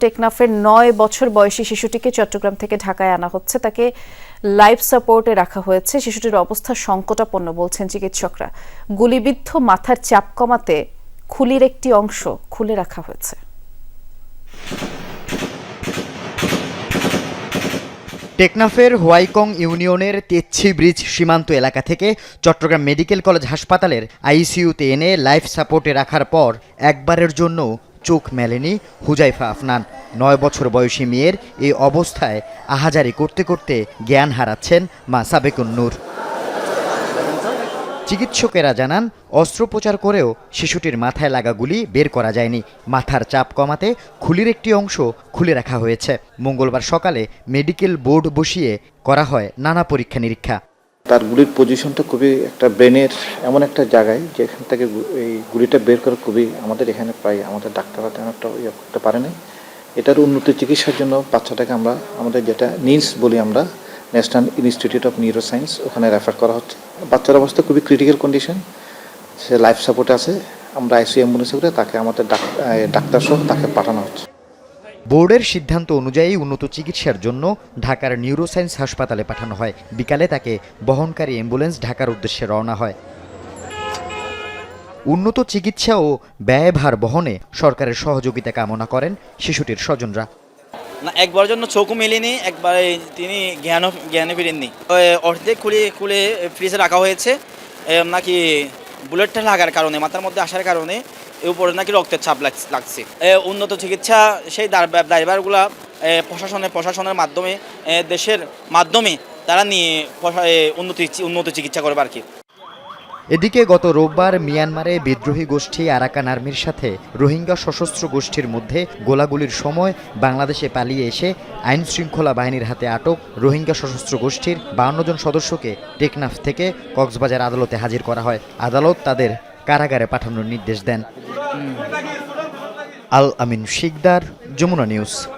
টেকনাফের ৯ বছর বয়সী শিশুটিকে চট্টগ্রাম থেকে ঢাকায় আনা হচ্ছে। তাকে লাইফ সাপোর্টে রাখা হয়েছে। শিশুটির অবস্থা সংকটাপন্ন বলছেন চিকিৎসকরা। গুলিবিদ্ধ মাথার চাপ কমাতে খুলির একটি অংশ খুলে রাখা হয়েছে। টেকনাফের হোয়াইকং ইউনিয়নের তেচ্ছি ব্রিজ সীমান্ত এলাকা থেকে চট্টগ্রাম মেডিকেল কলেজ হাসপাতালের আইসিইউতে এনে লাইফ সাপোর্টে রাখার পর একবারের জন্য চোখ মেলেনি হুজাইফা আফনান। ৯ বছর বয়সী মেয়ের এই অবস্থায় আহাজারি করতে করতে জ্ঞান হারাচ্ছেন মা সাবেকুন নূর। চিকিৎসকেরা জানান, অস্ত্রোপচার করেও শিশুটির মাথায় লাগা গুলি বের করা যায়নি। মাথার চাপ কমাতে খুলির একটি অংশ খুলে রাখা হয়েছে। মঙ্গলবার সকালে মেডিকেল বোর্ড বসিয়ে করা হয় নানা পরীক্ষা নিরীক্ষা। তার গুলির পজিশনটা খুবই একটা ব্রেনের এমন একটা জায়গায় যেখান থেকে এই গুলিটা বের করা খুবই আমাদের এখানে প্রায় আমাদের ডাক্তাররা তেমন একটা ইয়ে করতে পারে না। এটার উন্নত চিকিৎসার জন্য বাচ্চাটাকে আমরা আমাদের যেটা নিমস বলি আমরা, ন্যাশনাল ইনস্টিটিউট অফ নিউরোসায়েন্স, ওখানে রেফার করা হচ্ছে। বাচ্চার অবস্থা খুবই ক্রিটিক্যাল কন্ডিশন, সে লাইফ সাপোর্টে আছে। আমরা আইসিইউ অ্যাম্বুলেন্সে করে তাকে আমাদের ডাক্তার সহ তাকে পাঠানো হচ্ছে। বোর্ডের সিদ্ধান্ত অনুযায়ী উন্নত চিকিৎসার জন্য ঢাকার নিউরোসায়েন্স হাসপাতালে পাঠানো হয়। বিকালে তাকে বহনকারী অ্যাম্বুলেন্স ঢাকার উদ্দেশ্যে রওনা হয়। উন্নত চিকিৎসা ও ব্যয়ভার বহনে সরকারের সহযোগিতা কামনা করেন শিশুটির স্বজনরা। না, একবার জন্য চোখও মেলেনি, একবারে তিনি জ্ঞানে ফিরেননি। অর্ধেক খুলে ফ্রিজে রাখা হয়েছে। নাকি বুলেটটা লাগার কারণে, মাথার মধ্যে আসার কারণে উপরে নাকি রক্তের ছাপ লাগছে। উন্নত চিকিৎসা সেই ড্রাইভারগুলা প্রশাসনের মাধ্যমে, দেশের মাধ্যমে তারা নিয়ে উন্নত চিকিৎসা করবে আর কি। এদিকে গত রোববার মিয়ানমারে বিদ্রোহী গোষ্ঠী আরাকান আর্মির সাথে রোহিঙ্গা সশস্ত্র গোষ্ঠীর মধ্যে গোলাগুলির সময় বাংলাদেশে পালিয়ে এসে আইন শৃঙ্খলা বাহিনীর হাতে আটক রোহিঙ্গা সশস্ত্র গোষ্ঠীর 52 জন সদস্যকে টেকনাফ থেকে কক্সবাজার আদালতে হাজির করা হয়। আদালত তাদের কারাগারে পাঠানোর নির্দেশ দেন। আল আমিন শিকদার, যমুনা নিউজ।